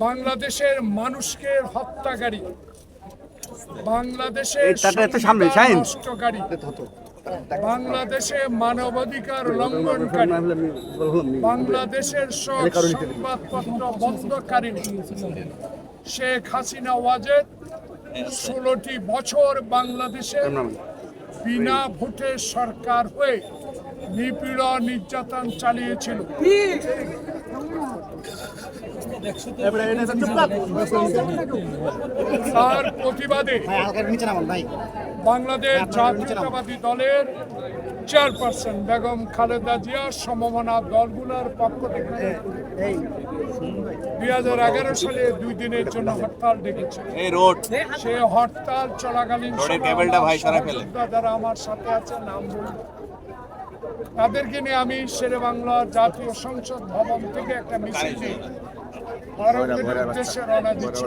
বাংলাদেশের মানুষকে হত্যাকারী, বাংলাদেশের নষ্টকারী, বাংলাদেশে মানবাধিকার লঙ্ঘনকারী, বাংলাদেশের সব সংবাদপত্র বন্ধকারিণী শেখ হাসিনা ওয়াজেদ 16টি বছর বাংলাদেশে বিনা ভোটে সরকার হয়ে নিপীড়ন নির্যাতন চালিয়েছিল। তার প্রতিবাদে বাংলাদেশ জাতীয়তাবাদী দলের চেয়ারপারসন বেগম খালেদা জিয়া সমমনা দলগুলোর পক্ষ থেকে 2011 সালে 2 দিনের জন্য হরতাল ডেকেছে। সে হরতাল চলাকালীন যারা আমার সাথে আছে নাম বলব, তাদেরকে নিয়ে আমি শেরেবাংলা জাতীয় সংসদ ভবন থেকে একটা মিছিল নিয়ে উদ্দেশ্যে রওনা দিচ্ছি।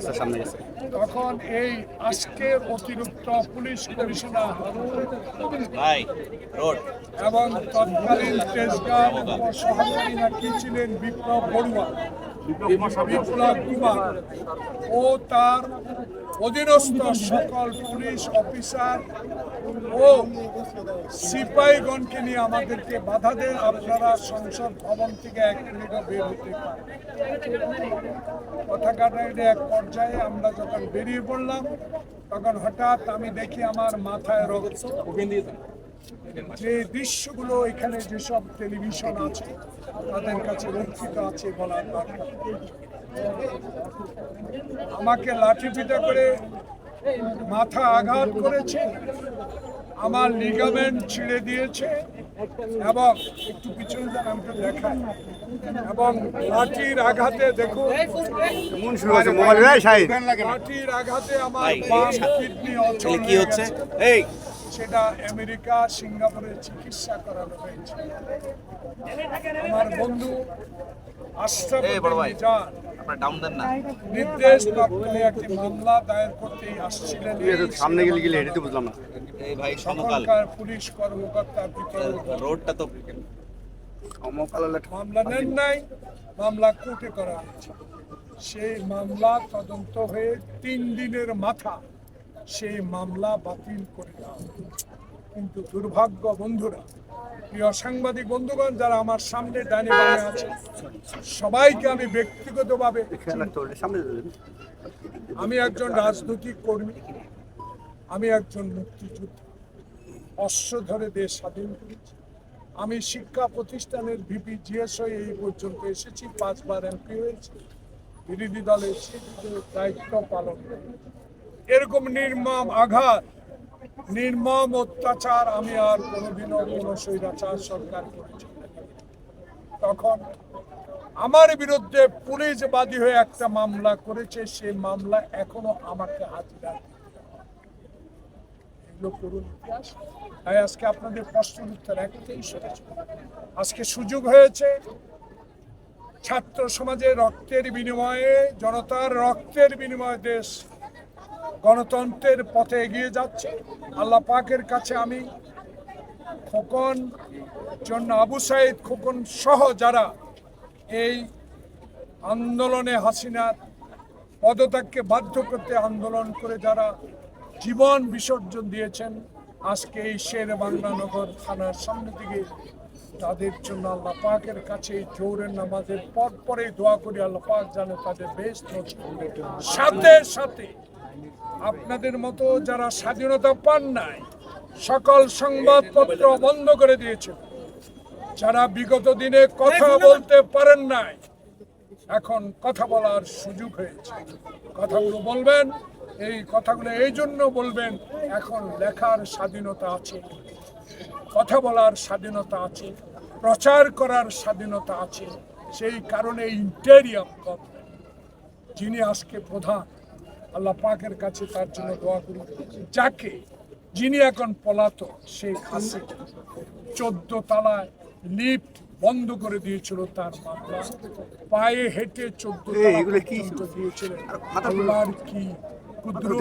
তখন এই আজকের অতিরিক্ত পুলিশ কমিশনার এবং তৎকালীন তেজগাঁও সভাপতি নাকি ছিলেন বিপ্লব বড়ুয়া, বিপ্লব কুমার ও তার অধীনস্থ সকল পুলিশ অফিসার ও সিপাহীগণকে নিয়ে আমাদেরকে বাধা দেন, আপনারা সংসদ ভবন থেকে 1 মিনিটও বের হতে পারেন। কথা কাটাকাটি এক পর্যায়ে আমরা যখন বেরিয়ে পড়লাম, তখন হঠাৎ আমি দেখি আমার মাথায় রক্ত। যে দৃশ্যগুলো এখানে যেসব টেলিভিশন আছে তাদের কাছে রক্ষিত আছে বলার দরকার। আমাকে লাঠিপিটা করে মাথা আঘাত করেছে, আমার লিগামেন্ট ছিঁড়ে দিয়েছে এবং একটু পিছনে যান আমি দেখাই, এবং লাঠির আঘাতে দেখুন লাঠির আঘাতে আমার বাম কিডনি অচল হয়ে গেছে। সেটা আমেরিকা সিঙ্গাপুরে চিকিৎসা করানো হয়েছে। আমার বন্ধু নির্দেশ প্রাপ্ত একটি মামলা দায়ের করতে আসছিলেন সামনে গেলে এটা বুঝলাম না। পুলিশ কর্মকর্তার মামলা নেন নাই, মামলা কোর্টে করা হয়েছে। সেই মামলা তদন্ত হয়ে 3 দিনের মাথা সেই মামলা বাতিল করে দেওয়া। কিন্তু দুর্ভাগ্য বন্ধুরা, প্রিয় সাংবাদিক বন্ধুগণ যারা আমার সামনে ডানে বামে আছে, সবাইকে আমি ব্যক্তিগতভাবে, আমি একজন রাজনৈতিক কর্মী, আমি একজন মুক্তিযোদ্ধা, অস্ত্র ধরে দেশ স্বাধীন করেছি। আমি শিক্ষা প্রতিষ্ঠানের ভিপি জিএস হয়ে এই পর্যন্ত এসেছি, 5 বার এমপি হয়েছি, বিরোধী দলের দায়িত্ব পালন করি। এরকম নির্মম আঘাত, নির্মম অত্যাচার আমি আর কোনোদিনও কোনো স্বৈরাচার সরকার করেছি। তখন আমার বিরুদ্ধে পুলিশ বাদী হয়ে একটা মামলা করেছে, সেই মামলা এখনো আমাকে হাজিরা এগুলো করুন ইতিহাস। তাই আজকে আপনাদের প্রশ্নের উত্তর একটাই শুনেছি, আজকে সুযোগ হয়েছে ছাত্র সমাজের রক্তের বিনিময়ে, জনতার রক্তের বিনিময়ে দেশ গণতন্ত্রের পথে এগিয়ে যাচ্ছে। আল্লাহ পাকের কাছে আমি খোকন জন্য আবু সাইদ খোকন সহ যারা এই আন্দোলনে হাসিনার পদত্যাগকে বাধ্য করতে আন্দোলন করে যারা জীবন বিসর্জন দিয়েছেন, আজকে এই শেরেবাংলা নগর থানার সামনে থেকে তাদের জন্য আল্লাহ পাকের কাছে জোহরের নামাজের পর পরে দোয়া করি আল্লাহ পাক যেন তাদের বেশ সাথে সাথে আপনাদের মতো যারা স্বাধীনতা পান নাই, সকল সংবাদপত্র বন্ধ করে দিয়েছে, যারা বিগত দিনে কথা বলতে পারেন নাই, এখন কথা বলার সুযোগ হয়েছে। কথাগুলো বলবেন, এই কথাগুলো এই জন্য বলবেন, এখন লেখার স্বাধীনতা আছে, কথা বলার স্বাধীনতা আছে, প্রচার করার স্বাধীনতা আছে। সেই কারণে ইন্টেরিয়াম গভর্নমেন্ট যিনি আজকে প্রধান, আল্লাহ পাকের কাছে তার জন্য দোয়া করি, যাকে যিনি এখন পলাতক শেখ হাসিনা 14 তলায় লিফট বন্ধ করে দিয়েছিল, তার মামলা পায়ে হেঁটে 14 তলা দিয়েছিলেন। আল্লাহর কি কুদরত,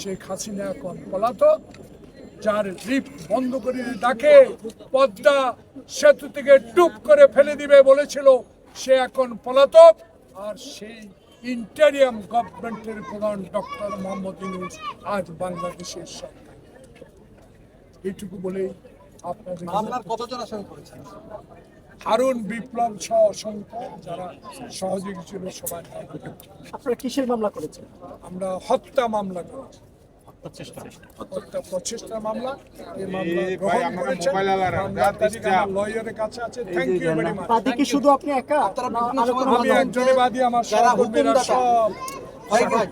শেখ হাসিনা এখন পলাতক, যার লিফট বন্ধ করে তাকে পদ্মা সেতু থেকে টুপ করে ফেলে দিবে বলেছিল, সে এখন পলাতক। আর সেই ইন্টারিয়াম গভর্নমেন্টের প্রধান ডক্টর মোহাম্মদ ইউনূস আজ বাংলাদেশের সরকার। এইটুকু বলেই আপনাদের মামলার কতজন আসামি করেছেন? হারুন বিপ্লব সহ অসংখ্য যারা সহযোগী ছিল সবাই। আপনারা কিসের মামলা করেছেন? আমরা হত্যা মামলা করেছি, হত্যা প্রচেষ্টা মামলা। এই মামলা গ্রহণ করেছেন মামলার তারিখ আমার লয়ারের কাছে আছে। Thank you very much. বাদী কি শুধু আপনি একা? আপনারা না বিভিন্ন আরো সময় কোনো আমি বাদী? একজনই বাদী, আমার যারা সহকর্মীরা হুকুমদাতা। সব ভাই ভাই